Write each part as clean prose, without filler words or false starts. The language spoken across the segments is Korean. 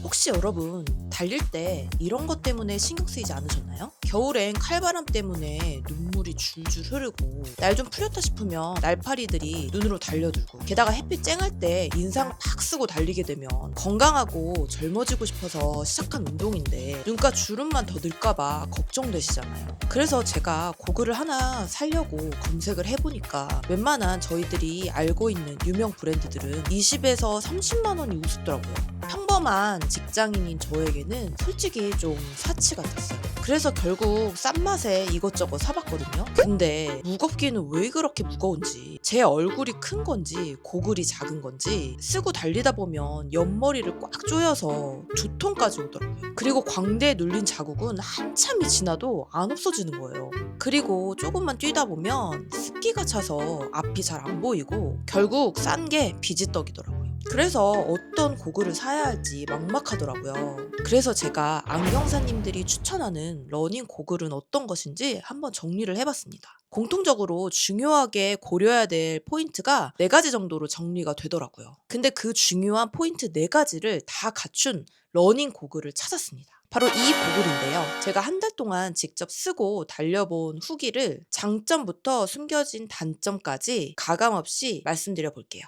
혹시 여러분 달릴 때 이런 것 때문에 신경 쓰이지 않으셨나요? 겨울엔 칼바람 때문에 눈물이 줄줄 흐르고 날 좀 풀렸다 싶으면 날파리들이 눈으로 달려들고, 게다가 햇빛 쨍할 때 인상 팍 쓰고 달리게 되면 건강하고 젊어지고 싶어서 시작한 운동인데 눈가 주름만 더 늘까봐 걱정되시잖아요. 그래서 제가 고글을 하나 사려고 검색을 해보니까 웬만한 저희들이 알고 있는 유명 브랜드들은 20에서 30만 원이 우습더라고요. 평범한 직장인인 저에게는 솔직히 좀 사치 같았어요. 그래서 결국 싼 맛에 이것저것 사봤거든요. 근데 무겁기는 왜 그렇게 무거운지, 제 얼굴이 큰 건지 고글이 작은 건지 쓰고 달리다 보면 옆머리를 꽉 조여서 두통까지 오더라고요. 그리고 광대에 눌린 자국은 한참이 지나도 안 없어지는 거예요. 그리고 조금만 뛰다 보면 습기가 차서 앞이 잘 안 보이고 결국 싼 게 비지떡이더라고요. 그래서 어떤 고글을 사야 할지 막막하더라고요. 그래서 제가 안경사님들이 추천하는 러닝 고글은 어떤 것인지 한번 정리를 해봤습니다. 공통적으로 중요하게 고려해야 될 포인트가 4가지 정도로 정리가 되더라고요. 근데 그 중요한 포인트 4가지를 다 갖춘 러닝 고글을 찾았습니다. 바로 이 고글인데요. 제가 한 달 동안 직접 쓰고 달려본 후기를 장점부터 숨겨진 단점까지 가감없이 말씀드려 볼게요.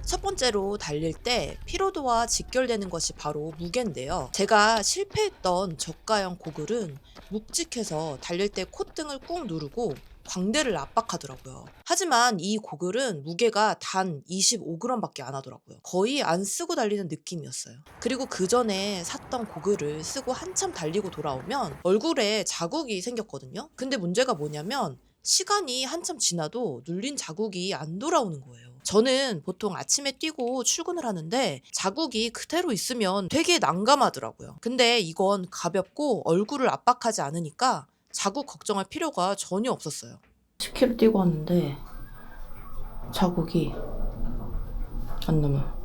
첫 번째로 달릴 때 피로도와 직결되는 것이 바로 무게인데요. 제가 실패했던 저가형 고글은 묵직해서 달릴 때 콧등을 꾹 누르고 광대를 압박하더라고요. 하지만 이 고글은 무게가 단 25g밖에 안 하더라고요. 거의 안 쓰고 달리는 느낌이었어요. 그리고 그 전에 샀던 고글을 쓰고 한참 달리고 돌아오면 얼굴에 자국이 생겼거든요. 근데 문제가 뭐냐면 시간이 한참 지나도 눌린 자국이 안 돌아오는 거예요. 저는 보통 아침에 뛰고 출근을 하는데 자국이 그대로 있으면 되게 난감하더라고요. 근데 이건 가볍고 얼굴을 압박하지 않으니까 자국 걱정할 필요가 전혀 없었어요. 10km 뛰고 왔는데 자국이 안 남아.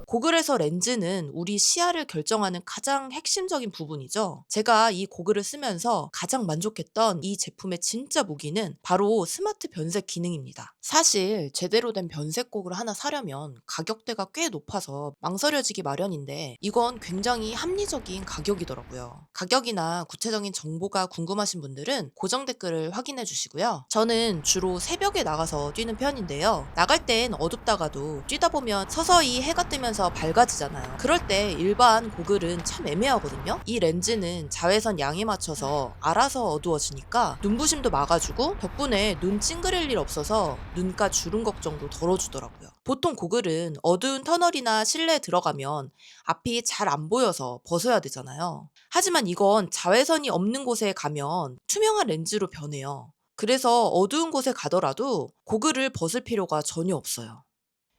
고글에서 렌즈는 우리 시야를 결정하는 가장 핵심적인 부분이죠. 제가 이 고글을 쓰면서 가장 만족했던 이 제품의 진짜 무기는 바로 스마트 변색 기능입니다. 사실 제대로 된 변색 고글을 하나 사려면 가격대가 꽤 높아서 망설여지기 마련인데 이건 굉장히 합리적인 가격이더라고요. 가격이나 구체적인 정보가 궁금하신 분들은 고정 댓글을 확인해 주시고요. 저는 주로 새벽에 나가서 뛰는 편인데요. 나갈 땐 어둡다가도 뛰다 보면 서서히 해가 뜨면서 밝아지잖아요. 그럴 때 일반 고글은 참 애매하거든요. 이 렌즈는 자외선 양에 맞춰서 알아서 어두워지니까 눈부심도 막아주고 덕분에 눈 찡그릴 일 없어서 눈가 주름 걱정도 덜어주더라고요. 보통 고글은 어두운 터널이나 실내에 들어가면 앞이 잘 안 보여서 벗어야 되잖아요. 하지만 이건 자외선이 없는 곳에 가면 투명한 렌즈로 변해요. 그래서 어두운 곳에 가더라도 고글을 벗을 필요가 전혀 없어요.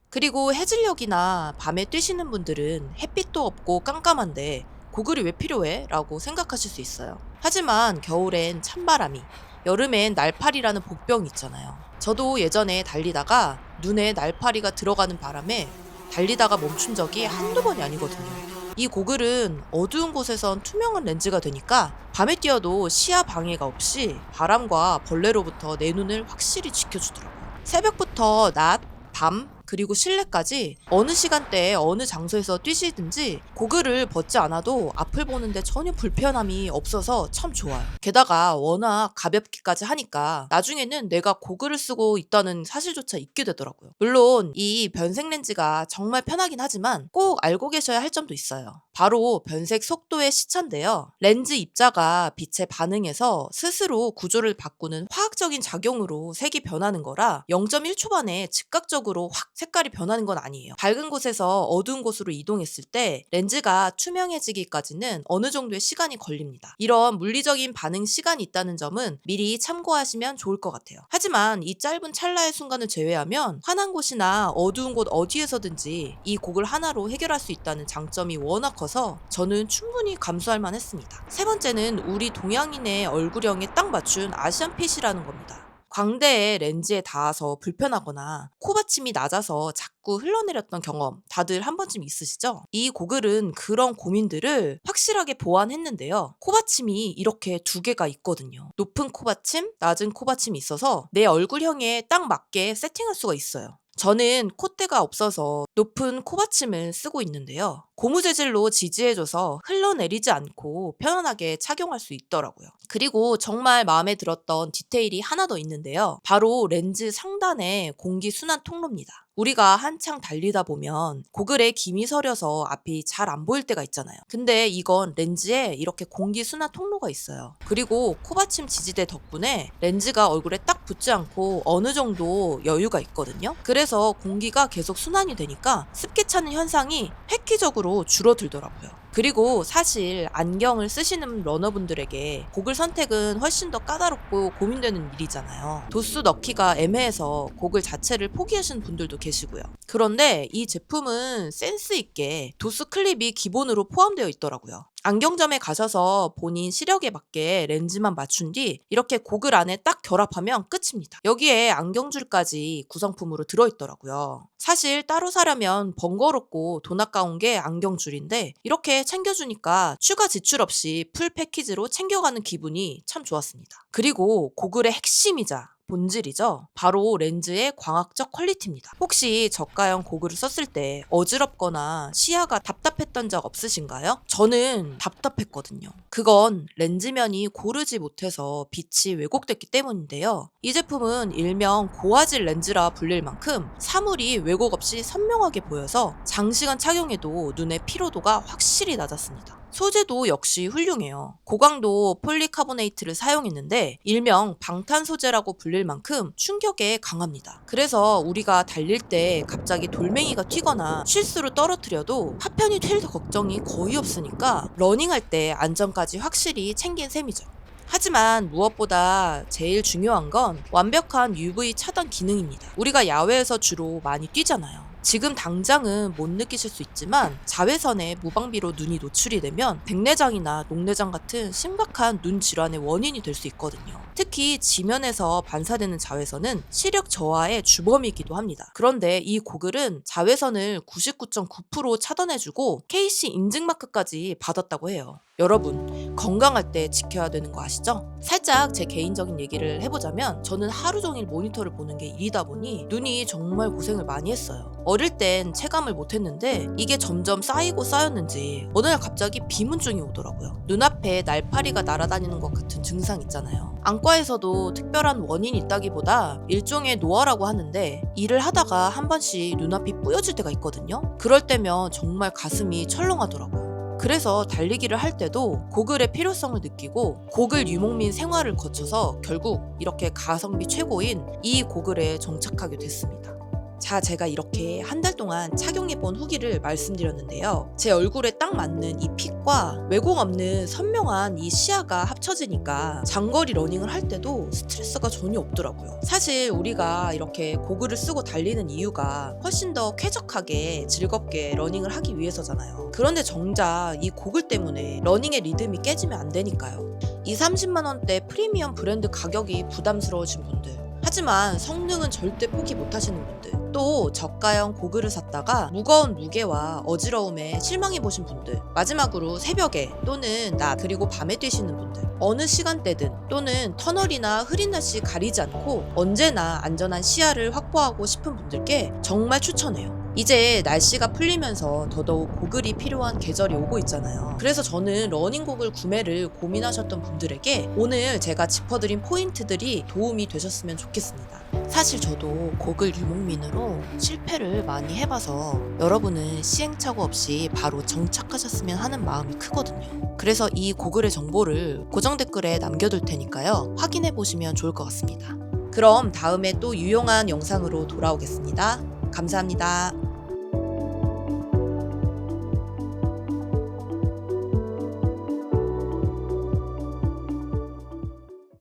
그리고 해질녘이나 밤에 뛰시는 분들은 햇빛도 없고 깜깜한데 고글이 왜 필요해? 라고 생각하실 수 있어요. 하지만 겨울엔 찬바람이, 여름엔 날파리라는 복병이 있잖아요. 저도 예전에 달리다가 눈에 날파리가 들어가는 바람에 달리다가 멈춘 적이 한두 번이 아니거든요. 이 고글은 어두운 곳에선 투명한 렌즈가 되니까 밤에 뛰어도 시야 방해가 없이 바람과 벌레로부터 내 눈을 확실히 지켜주더라고요. 새벽부터 낮, 밤, 그리고 실내까지 어느 시간대에 어느 장소에서 뛰시든지 고글을 벗지 않아도 앞을 보는데 전혀 불편함이 없어서 참 좋아요. 게다가 워낙 가볍기까지 하니까 나중에는 내가 고글을 쓰고 있다는 사실조차 잊게 되더라고요. 물론 이 변색 렌즈가 정말 편하긴 하지만 꼭 알고 계셔야 할 점도 있어요. 바로 변색 속도의 시차인데요. 렌즈 입자가 빛에 반응해서 스스로 구조를 바꾸는 화학적인 작용으로 색이 변하는 거라 0.1초 만에 즉각적으로 확 색깔이 변하는 건 아니에요. 밝은 곳에서 어두운 곳으로 이동했을 때 렌즈가 투명해지기까지는 어느 정도의 시간이 걸립니다. 이런 물리적인 반응 시간이 있다는 점은 미리 참고하시면 좋을 것 같아요. 하지만 이 짧은 찰나의 순간을 제외하면 환한 곳이나 어두운 곳 어디에서든지 이 고글 하나로 해결할 수 있다는 장점이 워낙 커서 저는 충분히 감수할 만했습니다. 세 번째는 우리 동양인의 얼굴형에 딱 맞춘 아시안핏이라는 겁니다. 광대에 렌즈에 닿아서 불편하거나 코받침이 낮아서 자꾸 흘러내렸던 경험 다들 한 번쯤 있으시죠? 이 고글은 그런 고민들을 확실하게 보완했는데요. 코받침이 이렇게 2개가 있거든요. 높은 코받침, 낮은 코받침이 있어서 내 얼굴형에 딱 맞게 세팅할 수가 있어요. 저는 콧대가 없어서 높은 코받침을 쓰고 있는데요. 고무 재질로 지지해줘서 흘러내리지 않고 편안하게 착용할 수 있더라고요. 그리고 정말 마음에 들었던 디테일이 하나 더 있는데요. 바로 렌즈 상단에 공기 순환 통로입니다. 우리가 한창 달리다 보면 고글에 김이 서려서 앞이 잘 안 보일 때가 있잖아요. 근데 이건 렌즈에 이렇게 공기 순환 통로가 있어요. 그리고 코받침 지지대 덕분에 렌즈가 얼굴에 딱 붙지 않고 어느 정도 여유가 있거든요. 그래서 공기가 계속 순환이 되니까 습기 차는 현상이 획기적으로 줄어들더라고요. 그리고 사실 안경을 쓰시는 러너분들에게 고글 선택은 훨씬 더 까다롭고 고민되는 일이잖아요. 도수 넣기가 애매해서 고글 자체를 포기하시는 분들도 계시고요. 그런데 이 제품은 센스 있게 도수 클립이 기본으로 포함되어 있더라고요. 안경점에 가셔서 본인 시력에 맞게 렌즈만 맞춘 뒤 이렇게 고글 안에 딱 결합하면 끝입니다. 여기에 안경줄까지 구성품으로 들어있더라고요. 사실 따로 사려면 번거롭고 돈 아까운 게 안경줄인데 이렇게 챙겨주니까 추가 지출 없이 풀 패키지로 챙겨가는 기분이 참 좋았습니다. 그리고 고글의 핵심이자 본질이죠. 바로 렌즈의 광학적 퀄리티입니다. 혹시 저가형 고글을 썼을 때 어지럽거나 시야가 답답했던 적 없으신가요? 저는 답답했거든요. 그건 렌즈면이 고르지 못해서 빛이 왜곡됐기 때문인데요. 이 제품은 일명 고화질 렌즈라 불릴 만큼 사물이 왜곡 없이 선명하게 보여서 장시간 착용해도 눈의 피로도가 확실히 낮았습니다. 소재도 역시 훌륭해요. 고강도 폴리카보네이트를 사용했는데 일명 방탄 소재라고 불릴 만큼 충격에 강합니다. 그래서 우리가 달릴 때 갑자기 돌멩이가 튀거나 실수로 떨어뜨려도 파편이 튈 걱정이 거의 없으니까 러닝할 때 안전까지 확실히 챙긴 셈이죠. 하지만 무엇보다 제일 중요한 건 완벽한 UV 차단 기능입니다. 우리가 야외에서 주로 많이 뛰잖아요. 지금 당장은 못 느끼실 수 있지만 자외선에 무방비로 눈이 노출이 되면 백내장이나 녹내장 같은 심각한 눈 질환의 원인이 될 수 있거든요. 특히 지면에서 반사되는 자외선은 시력 저하의 주범이기도 합니다. 그런데 이 고글은 자외선을 99.9% 차단해주고 KC 인증마크까지 받았다고 해요. 여러분, 건강할 때 지켜야 되는 거 아시죠? 살짝 제 개인적인 얘기를 해보자면 저는 하루 종일 모니터를 보는 게 일이다 보니 눈이 정말 고생을 많이 했어요. 어릴 땐 체감을 못했는데 이게 점점 쌓이고 쌓였는지 어느 날 갑자기 비문증이 오더라고요. 눈앞에 날파리가 날아다니는 것 같은 증상 있잖아요. 안과에서도 특별한 원인이 있다기보다 일종의 노화라고 하는데 일을 하다가 한 번씩 눈앞이 뿌여질 때가 있거든요. 그럴 때면 정말 가슴이 철렁하더라고요. 그래서 달리기를 할 때도 고글의 필요성을 느끼고 고글 유목민 생활을 거쳐서 결국 이렇게 가성비 최고인 이 고글에 정착하게 됐습니다. 자, 제가 이렇게 한 달 동안 착용해본 후기를 말씀드렸는데요. 제 얼굴에 딱 맞는 이 핏과 왜곡 없는 선명한 이 시야가 합쳐지니까 장거리 러닝을 할 때도 스트레스가 전혀 없더라고요. 사실 우리가 이렇게 고글을 쓰고 달리는 이유가 훨씬 더 쾌적하게 즐겁게 러닝을 하기 위해서잖아요. 그런데 정작 이 고글 때문에 러닝의 리듬이 깨지면 안 되니까요. 20-30만 원대 프리미엄 브랜드 가격이 부담스러우신 분들, 하지만 성능은 절대 포기 못하시는 분들, 또 저가형 고글을 샀다가 무거운 무게와 어지러움에 실망해보신 분들, 마지막으로 새벽에 또는 낮 그리고 밤에 뛰시는 분들, 어느 시간대든 또는 터널이나 흐린 날씨 가리지 않고 언제나 안전한 시야를 확보하고 싶은 분들께 정말 추천해요. 이제 날씨가 풀리면서 더더욱 고글이 필요한 계절이 오고 있잖아요. 그래서 저는 러닝 고글 구매를 고민하셨던 분들에게 오늘 제가 짚어드린 포인트들이 도움이 되셨으면 좋겠습니다. 사실 저도 고글 유목민으로 실패를 많이 해봐서 여러분은 시행착오 없이 바로 정착하셨으면 하는 마음이 크거든요. 그래서 이 고글의 정보를 고정 댓글에 남겨둘 테니까요. 확인해보시면 좋을 것 같습니다. 그럼 다음에 또 유용한 영상으로 돌아오겠습니다. 감사합니다.